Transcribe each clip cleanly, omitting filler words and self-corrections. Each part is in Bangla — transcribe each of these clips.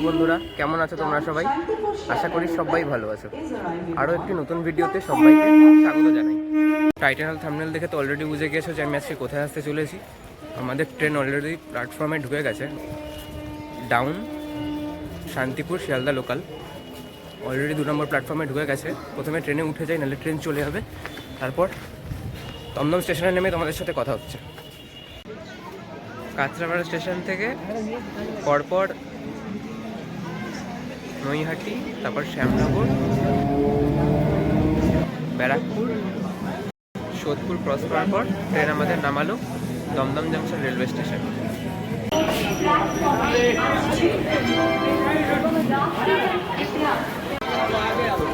বন্ধুরা, কেমন আছো তোমরা সবাই? আশা করি সবাই ভালো আছো। আরও একটি নতুন ভিডিওতে সবাইকে স্বাগত জানাই। টাইটেল থাম্বনেল দেখে তো অলরেডি বুঝে গিয়েছো যে আমি আজকে কোথায় আসতে চলেছি। আমাদের ট্রেন অলরেডি প্ল্যাটফর্মে ঢুকে গেছে। Down Shantipur Sealdah local already 2 নম্বর প্ল্যাটফর্মে ঢুকে গেছে। প্রথমে ট্রেনে উঠে যাই, নাহলে ট্রেন চলে যাবে। তারপর দমদম স্টেশনে নেমে তোমাদের সাথে কথা হচ্ছে। কাঁচরাপাড়া স্টেশন থেকে পরপর নৈহাটি, তারপর শ্যামনগর, ব্যারাকপুর, সোদপুর ক্রস করার পর ট্রেন আমাদের নামালো দমদম জাংশন রেলওয়ে স্টেশন।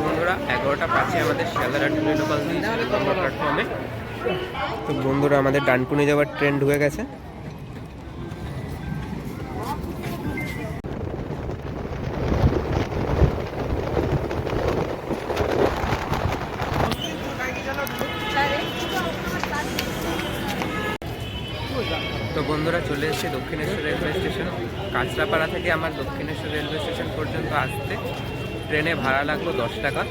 বন্ধুরা 11টা 5-এ আমাদের শিয়ালদা ডানকুনি লোকাল দিয়েছে নম্বর প্ল্যাটফর্মে। তো বন্ধুরা আমাদের ডানকুনি যাওয়ার ট্রেন ঢুকে গেছে। তো বন্ধুরা চলে এসেছে দক্ষিণেশ্বর রেলওয়ে স্টেশন। কাঁচরাপাড়া থেকে আমার দক্ষিণেশ্বর রেলওয়ে স্টেশন পর্যন্ত আসতে ট্রেনে ভাড়া লাগলো 10 টাকা।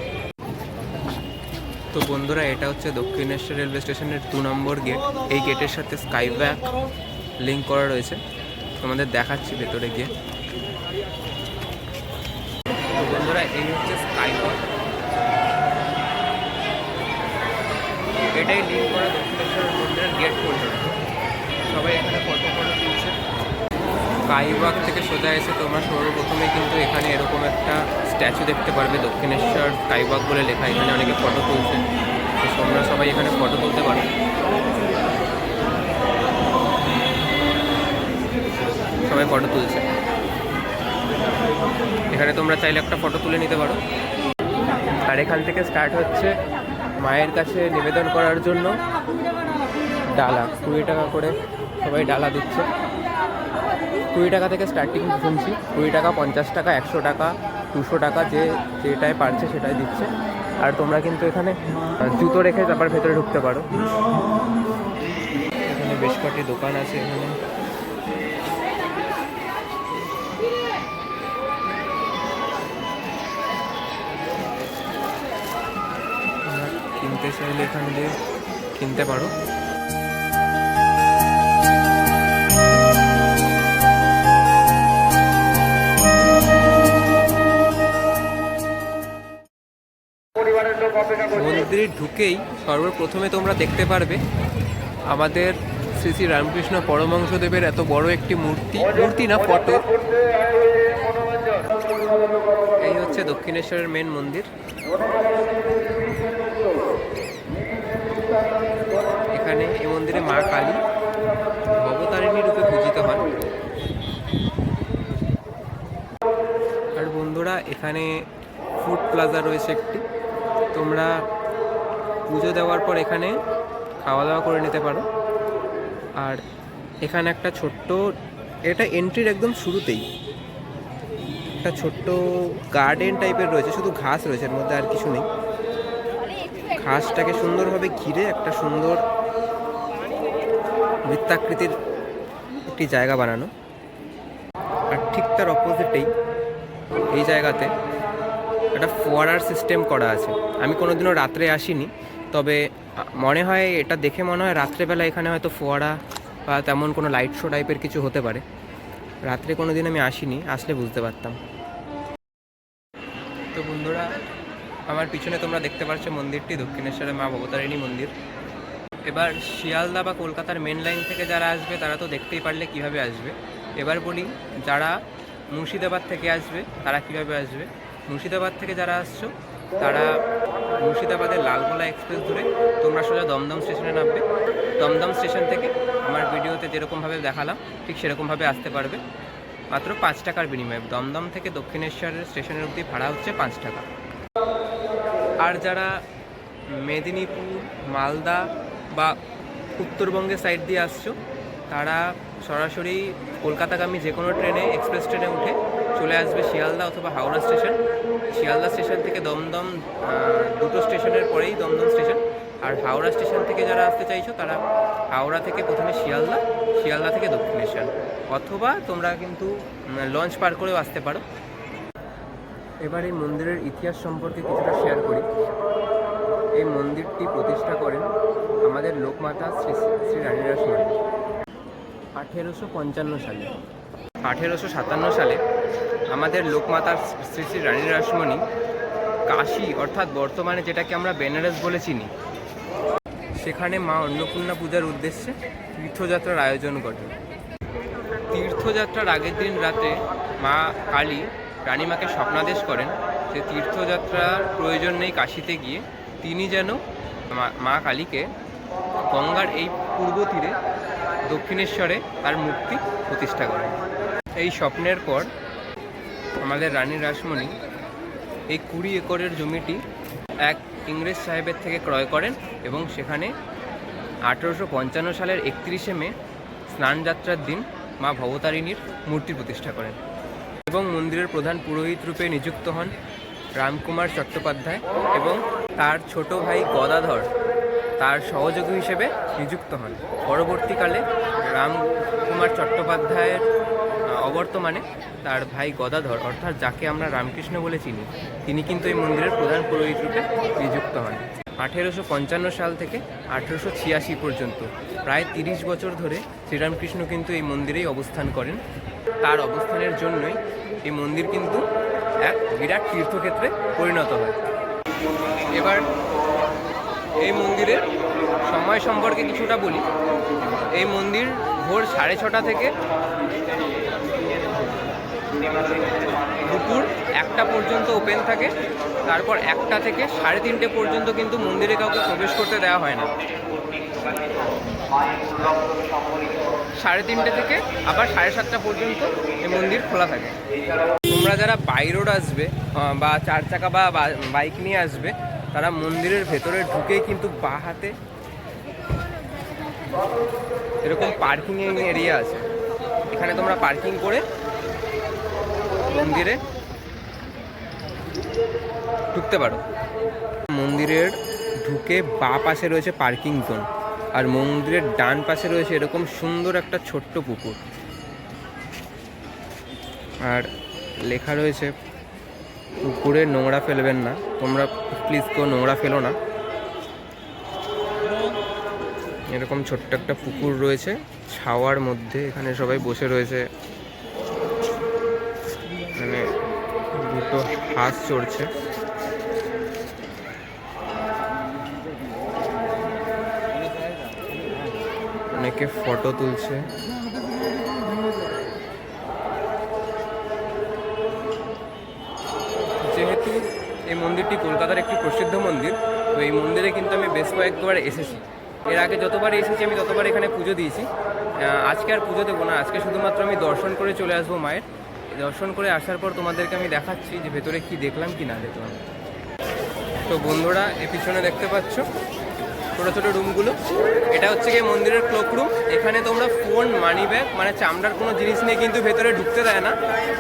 তো বন্ধুরা এটা হচ্ছে দক্ষিণেশ্বর রেলওয়ে স্টেশনের 2 নম্বর গেট। এই গেটের সাথে স্কাই ওয়াক লিঙ্ক করা রয়েছে, তোমাদের দেখাচ্ছি ভেতরে গিয়ে। তো বন্ধুরা এই হচ্ছে স্কাই ওয়াক, এটাই লিঙ্ক করা দক্ষিণেশ্বর মন্দিরের গেট পর্যন্ত। সবাই এখানে ফটো তুলছে। স্কাই ওয়াক থেকে সোজা এসে তোমরা সর্বপ্রথমে কিন্তু এখানে এরকম একটা স্ট্যাচু দেখতে পারবে, দক্ষিণেশ্বর স্কাই ওয়াক বলে লেখা। এখানে অনেকে ফটো তুলছে, তো তোমরা সবাই এখানে ফটো তুলতে পারো। সবাই ফটো তুলছে, এখানে তোমরা চাইলে একটা ফটো তুলে নিতে পারো। আর এখান থেকে স্টার্ট হচ্ছে মায়ের কাছে নিবেদন করার জন্য ডালা। 20 টাকা করে সবাই ডালা দিচ্ছে। 20 টাকা থেকে স্টার্টিং শুনছি। 20 টাকা, 50 টাকা, 100 টাকা, 200 টাকা, যেটাই পারছে সেটাই দিচ্ছে। আর তোমরা কিন্তু এখানে জুতো রেখে তারপর ভেতরে ঢুকতে পারো। এখানে বেশ কয়েকটি দোকান আছে। এখানে কিনতে চাইলে এখান দিয়ে কিনতে পারো। মন্দিরে ঢুকেই সর্বপ্রথমে তোমরা দেখতে পারবে আমাদের শ্রী শ্রী রামকৃষ্ণ পরমহংসদেবের এত বড় একটি মূর্তি না ফটো। এই হচ্ছে দক্ষিণেশ্বরের মেন মন্দির। এখানে এই মন্দিরে মা কালী ভবতারিণী রূপে পূজিত হন। আর বন্ধুরা এখানে ফুড প্লাজা রয়েছে একটি, তোমরা পুজো দেওয়ার পর এখানে খাওয়া দাওয়া করে নিতে পারো। আর এখানে একটা ছোট্ট, এটা এন্ট্রির একদম শুরুতেই একটা ছোট্ট গার্ডেন টাইপের রয়েছে, শুধু ঘাস রয়েছে, এর মধ্যে আর কিছু নেই। ঘাসটাকে সুন্দরভাবে ঘিরে একটা সুন্দর বৃত্তাকৃতির একটি জায়গা বানানো। আর ঠিক তার অপোজিটেই এই জায়গাতে একটা ফোয়ারার সিস্টেম করা আছে। আমি কোনোদিনও রাত্রে আসিনি, তবে মনে হয় এটা দেখে মনে হয় রাত্রেবেলা এখানে হয়তো ফোয়ারা বা তেমন কোনো লাইট শো টাইপের কিছু হতে পারে। রাত্রে কোনো দিন আমি আসিনি, আসলে বুঝতে পারতাম। তো বন্ধুরা আমার পিছনে তোমরা দেখতে পাচ্ছ মন্দিরটি দক্ষিণেশ্বরের মা ভবতারিণী মন্দির। এবার শিয়ালদা বা কলকাতার মেন লাইন থেকে যারা আসবে তারা তো দেখতেই পারলে কিভাবে আসবে। এবার বলি যারা মুর্শিদাবাদ থেকে আসবে তারা কিভাবে আসবে। মুর্শিদাবাদ থেকে যারা আসছো তারা মুর্শিদাবাদের লালগোলা এক্সপ্রেস ধরে তোমরা সোজা দমদম স্টেশনে নামবে। দমদম স্টেশন থেকে আমার ভিডিওতে যেরকমভাবে দেখালাম ঠিক সেরকমভাবে আসতে পারবে, মাত্র 5 টাকার বিনিময়ে। দমদম থেকে দক্ষিণেশ্বরের স্টেশনের অবধি ভাড়া হচ্ছে 5 টাকা। আর যারা মেদিনীপুর, মালদা বা উত্তরবঙ্গের সাইড দিয়ে আসছো তারা সরাসরি কলকাতাগামী যে কোনো ট্রেনে, এক্সপ্রেস ট্রেনে উঠে চলে আসবে শিয়ালদা অথবা হাওড়া স্টেশন। শিয়ালদা স্টেশন থেকে দমদম দুটো স্টেশনের পরেই দমদম স্টেশন, আর হাওড়া স্টেশন থেকে যারা আসতে চাইছো তারা হাওড়া থেকে প্রথমে শিয়ালদা, শিয়ালদা থেকে দক্ষিণেশ্বর, অথবা তোমরা কিন্তু লঞ্চ পার করেও আসতে পারো। এবার এই মন্দিরের ইতিহাস সম্পর্কে কিছুটা শেয়ার করি। এই মন্দিরটি প্রতিষ্ঠা করেন আমাদের লোকমাতা শ্রী শ্রী রানী রাসমণি 1855 সালে। 1857 সালে আমাদের লোকমাতা শ্রী শ্রী রানী রাসমণি কাশী, অর্থাৎ বর্তমানে যেটাকে আমরা বেনারস বলে চিনি, সেখানে মা অন্নপূর্ণা পূজার উদ্দেশ্যে তীর্থযাত্রার আয়োজন করেন। তীর্থযাত্রার আগের দিন রাতে মা কালী রানীমাকে স্বপ্নাদেশ করেন যে তীর্থযাত্রার প্রয়োজন নেই কাশীতে গিয়ে, তিনি যেন মা কালীকে গঙ্গার এই পূর্ব তীরে দক্ষিণেশ্বরে তার মূর্তি প্রতিষ্ঠা করেন। এই স্বপ্নের পর আমাদের রানী রাসমণি এই 20 একরের জমিটি এক ইংরেজ সাহেবের থেকে ক্রয় করেন এবং সেখানে 1855 সালের 31শে মে স্নানযাত্রার দিন মা ভবতারিণীর মূর্তি প্রতিষ্ঠা করেন এবং মন্দিরের প্রধান পুরোহিত রূপে নিযুক্ত হন রামকুমার চট্টোপাধ্যায় এবং তার ছোট ভাই গদাধর তার সহযোগী হিসেবে নিযুক্ত হন। পরবর্তীকালে রামকুমার চট্টোপাধ্যায়ের অবর্তমানে তার ভাই গদাধর, অর্থাৎ যাকে আমরা রামকৃষ্ণ বলে চিনি, তিনি কিন্তু এই মন্দিরের প্রধান পুরোহিত রূপে নিযুক্ত হন। 1855 সাল থেকে 1886 পর্যন্ত প্রায় 30 বছর ধরে শ্রীরামকৃষ্ণ কিন্তু এই মন্দিরেই অবস্থান করেন। তার অবস্থানের জন্যই এই মন্দির কিন্তু এক বিরাট তীর্থক্ষেত্রে পরিণত হয়। এবার এই মন্দিরের সময় সম্পর্কে কিছুটা বলি। এই মন্দির ভোর 6:30 থেকে দুপুর 1টা পর্যন্ত ওপেন থাকে। তারপর 1টা থেকে 3:30 পর্যন্ত কিন্তু মন্দিরে কাউকে প্রবেশ করতে দেওয়া হয় না। 3:30 থেকে আবার 7:30 পর্যন্ত এই মন্দির খোলা থাকে। তোমরা যারা বাই রোড আসবে বা 4 চাকা বা বাইক নিয়ে আসবে, তারা মন্দিরের ভেতরে ঢুকেই কিন্তু বাঁ হাতে এরকম পার্কিং এরিয়া আছে, এখানে তোমরা পার্কিং করে মন্দিরে ঢুকতে পারো। মন্দিরের ঢুকে বাঁ পাশে রয়েছে পার্কিং জোন, আর মন্দিরের ডান পাশে রয়েছে এরকম সুন্দর একটা ছোট্ট পুকুর, আর লেখা রয়েছে পুকুরে নোংরা ফেলবেন না, তোমরা প্লিজ কেউ নোংরা ফেলো না। এরকম ছোট্ট একটা পুকুর রয়েছে ছাওয়ার মধ্যে, এখানে সবাই বসে রয়েছে, মানে দুটো হাঁস চড়ছে। অনেকে ফটো তুলছে। যেহেতু এই মন্দিরটি কলকাতার একটি প্রসিদ্ধ মন্দির, তো এই মন্দিরে কিন্তু আমি বেশ কয়েকবার এসেছি। এর আগে যতবার এসেছি আমি ততবার এখানে পুজো দিয়েছি। আজকে আর পুজো দেবো না, আজকে শুধুমাত্র আমি দর্শন করে চলে আসবো মায়ের। দর্শন করে আসার পর তোমাদেরকে আমি দেখাচ্ছি যে ভেতরে কি দেখলাম কি না দেখলাম। তো বন্ধুরা, এই পিছনে দেখতে পাচ্ছ ছোটো ছোটো রুমগুলো, এটা হচ্ছে গিয়ে মন্দিরের ক্লোক রুম। এখানে তোমরা ফোন, মানি ব্যাগ, মানে চামড়ার কোনো জিনিস নিয়ে কিন্তু ভেতরে ঢুকতে দেয় না।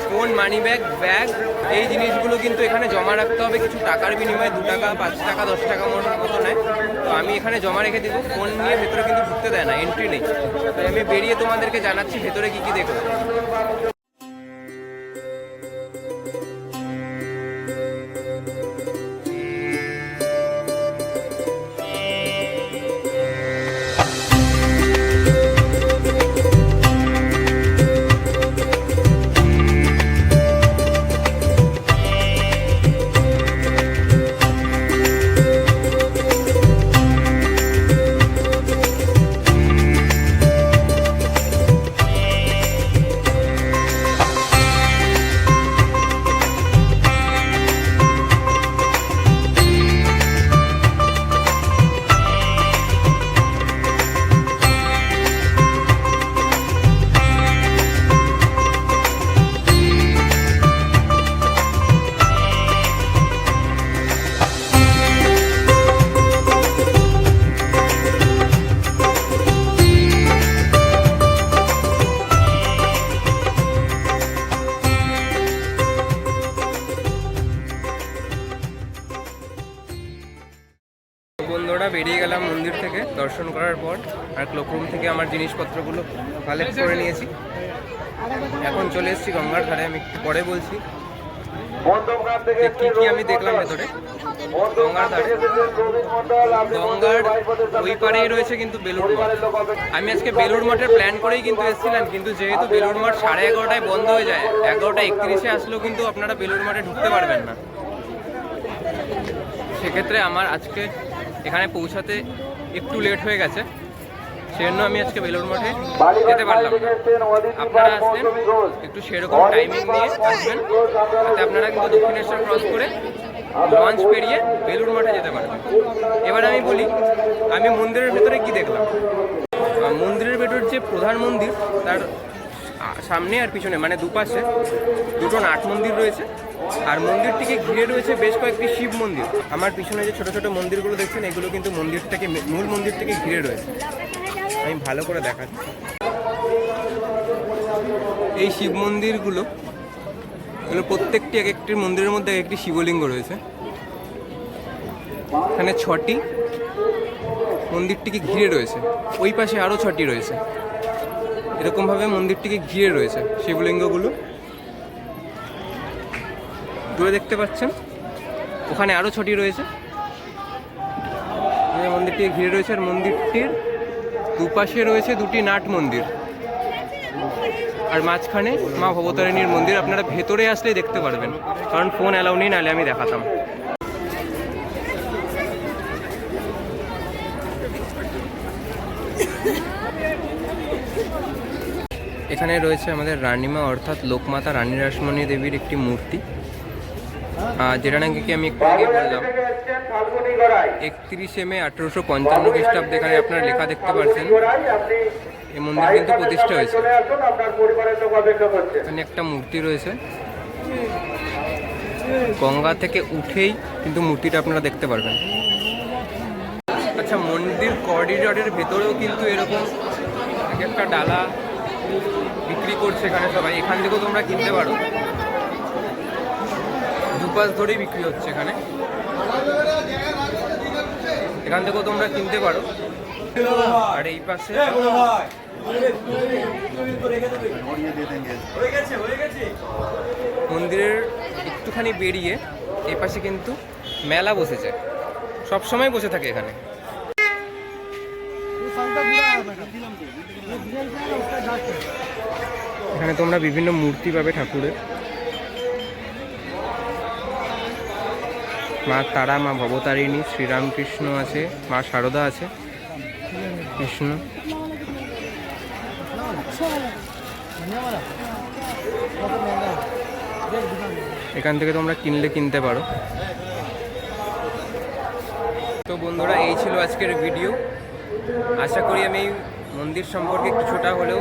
ফোন, মানি ব্যাগ, ব্যাগ, এই জিনিসগুলো কিন্তু এখানে জমা রাখতে হবে কিছু টাকার বিনিময়ে, 2 টাকা, 5 টাকা, 10 টাকা মতো নেয়। তো আমি এখানে জমা রেখে দিব। ফোন নিয়ে ভেতরে কিন্তু ঢুকতে দেয় না, এন্ট্রি নেই। তো আমি বেরিয়ে তোমাদেরকে জানাচ্ছি ভেতরে কী কী দেখো। বেরিয়ে গেলাম মন্দির থেকে দর্শন করার পর, আর ক্লোকরুম থেকে আমার জিনিসপত্রগুলো কালেক্ট করে নিয়েছি। এখন চলে এসেছি গঙ্গার ধারে। আমি একটু পরে বলছি কি কি আমি দেখলাম ভেতরে। গঙ্গার ধারে, গঙ্গার ওই পারেই রয়েছে কিন্তু বেলুড় মঠ। আমি আজকে বেলুড় মঠের প্ল্যান করেই কিন্তু এসেছিলাম, কিন্তু যেহেতু বেলুড় মঠ 11:30টায় বন্ধ হয়ে যায়, 11:31 আসলেও কিন্তু আপনারা বেলুড় মঠে ঢুকতে পারবেন না। সেক্ষেত্রে আমার আজকে এখানে পৌঁছাতে একটু লেট হয়ে গেছে, সেজন্য আমি আজকে বেলুড় মঠে যেতে পারলাম না। আপনারা আসবেন একটু সেরকম টাইমিং নিয়ে আসবেন, যাতে আপনারা কিন্তু দক্ষিণেশ্বর ক্রস করে লঞ্চ পেরিয়ে বেলুড় মঠে যেতে পারবেন। এবার আমি বলি আমি মন্দিরের ভেতরে কি দেখলাম। মন্দিরের ভেতর যে প্রধান মন্দির, তার সামনে আর পিছনে মানে দুপাশে দুটো নাট মন্দির রয়েছে, আর মন্দিরটিকে ঘিরে রয়েছে বেশ কয়েকটি শিব মন্দির। আমার পিছনে যে ছোট ছোট মন্দিরগুলো দেখছেন, এগুলো কিন্তু মন্দিরটাকে মূল মন্দির থেকে ঘিরে রয়েছে। আমি ভালো করে দেখাচ্ছি। এই শিব মন্দিরগুলো প্রত্যেকটি এক একটি মন্দিরের মধ্যে একটি শিবলিঙ্গ রয়েছে। এখানে 6টি মন্দিরটিকে ঘিরে রয়েছে, ওই পাশে আরও 6টি রয়েছে। এরকমভাবে মন্দিরটিকে ঘিরে রয়েছে শিবলিঙ্গগুলো। দূরে দেখতে পাচ্ছেন ওখানে আরও 6টি রয়েছে, মন্দিরটিকে ঘিরে রয়েছে। আর মন্দিরটির দুপাশে রয়েছে 2টি নাট মন্দির, আর মাঝখানে মা ভবতারিণীর মন্দির। আপনারা ভেতরে আসলেই দেখতে পারবেন, কারণ ফোন অ্যালাউ নেই, নাহলে আমি দেখাতাম। এখানে রয়েছে আমাদের রানীমা অর্থাৎ লোকমাতা রানী রাসমণি দেবীর একটি মূর্তি, যেটা নাকি আমি একটু আগে বললাম 31 মে 1855 খ্রিস্টাব্দে। এখানে আপনারা লেখা দেখতে পাচ্ছেন এই মন্দির কিন্তু প্রতিষ্ঠা হয়েছে। এখানে একটা মূর্তি রয়েছে, গঙ্গা থেকে উঠেই কিন্তু মূর্তিটা আপনারা দেখতে পারবেন। আচ্ছা, মন্দির করিডোরের ভেতরেও কিন্তু এরকম এক একটা ডালা বিক্রি করছে এখানে সবাই। এখান থেকেও তোমরা কিনতে পারো, দুপাশ ধরেই বিক্রি হচ্ছে এখানে। এখান থেকেও তোমরা কিনতে পারো। আর এই পাশে মন্দিরের একটুখানি বেরিয়ে এই পাশে কিন্তু মেলা বসেছে, সব সময় বসে থাকে এখানে। এখানে তোমরা বিভিন্ন মূর্তি পাবে ঠাকুরের। মা তারা, মা ভবতারিণী, শ্রীরামকৃষ্ণ আছে, মা শারদা আছে, কৃষ্ণ। এখান থেকে তোমরা কিনতে পারো। তো বন্ধুরা, এই ছিল আজকের ভিডিও। আশা করি আমি এই মন্দির সম্পর্কে কিছুটা হলেও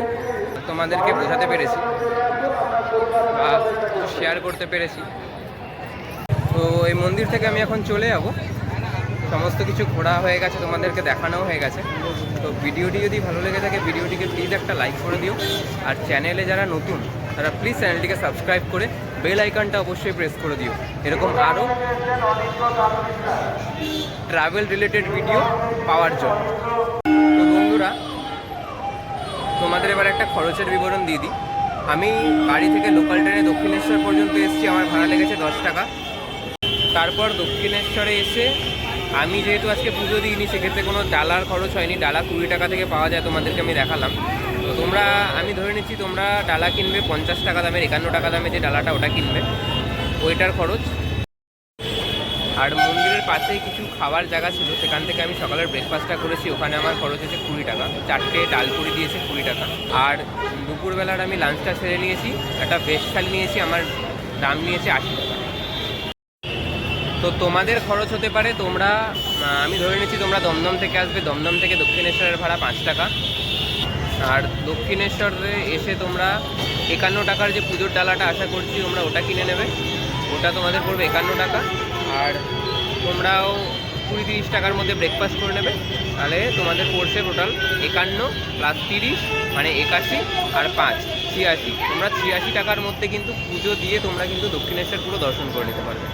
তোমাদেরকে বোঝাতে পেরেছি বা শেয়ার করতে পেরেছি। তো এই মন্দির থেকে আমি এখন চলে যাব। সমস্ত কিছু ঘোরা হয়ে গেছে, তোমাদেরকে দেখানো হয়ে গেছে। তো ভিডিওটি যদি ভালো লেগে থাকে, ভিডিওটিকে প্লিজ একটা লাইক করে দিও। আর চ্যানেলে যারা নতুন তারা প্লিজ চ্যানেলটিকে সাবস্ক্রাইব করে বেল আইকনটা অবশ্যই প্রেস করে দিও, এরকম আরও ট্রাভেল রিলেটেড ভিডিও পাওয়ার জন্য। তো বন্ধুরা, তোমাদের এবার একটা খরচের বিবরণ দিয়ে দিই। আমি বাড়ি থেকে লোকাল ট্রেনে দক্ষিণেশ্বর পর্যন্ত এসেছি, আমার ভাড়া লেগেছে 10 টাকা। তারপর দক্ষিণেশ্বরে এসে আমি যেহেতু আজকে পুজো দিইনি, সেক্ষেত্রে কোনো ডালার খরচ হয়নি। ডালা 20 টাকা থেকে পাওয়া যায়, তোমাদেরকে আমি দেখালাম। তো তোমরা, আমি ধরে নিচ্ছি তোমরা ডালা কিনবে 50 টাকা দামের, 51 টাকা দামে যে ডালাটা ওটা কিনবে, ওইটার খরচ। আর মন্দিরের পাশেই কিছু খাবার জায়গা ছিল, সেখান থেকে আমি সকালের ব্রেকফাস্টটা করেছি, ওখানে আমার খরচ হয়েছে 20 টাকা। 4টে ডালপুরি দিয়েছে 20 টাকা। আর দুপুরবেলার আমি লাঞ্চটা সেরে নিয়েছি, একটা ভেজ থালি নিয়েছি, আমার দাম নিয়েছে 80 টাকা। তো তোমাদের খরচ হতে পারে, তোমরা, আমি ধরে নিচ্ছি তোমরা দমদম থেকে আসবে, দমদম থেকে দক্ষিণেশ্বরের ভাড়া 5 টাকা। আর দক্ষিণেশ্বরে এসে তোমরা 51 টাকার যে পুজোর ডালাটা আশা করছি তোমরা ওটা কিনে নেবে, ওটা তোমাদের পড়বে 51 টাকা। আর তোমরাও 20-30 টাকার মধ্যে ব্রেকফাস্ট করে নেবে, তাহলে তোমাদের পড়ছে টোটাল 51 + 30 মানে 81, আর 5 86। তোমরা 86 টাকার মধ্যে কিন্তু পুজো দিয়ে তোমরা কিন্তু দক্ষিণেশ্বর পুরো দর্শন করে নিতে পারবে।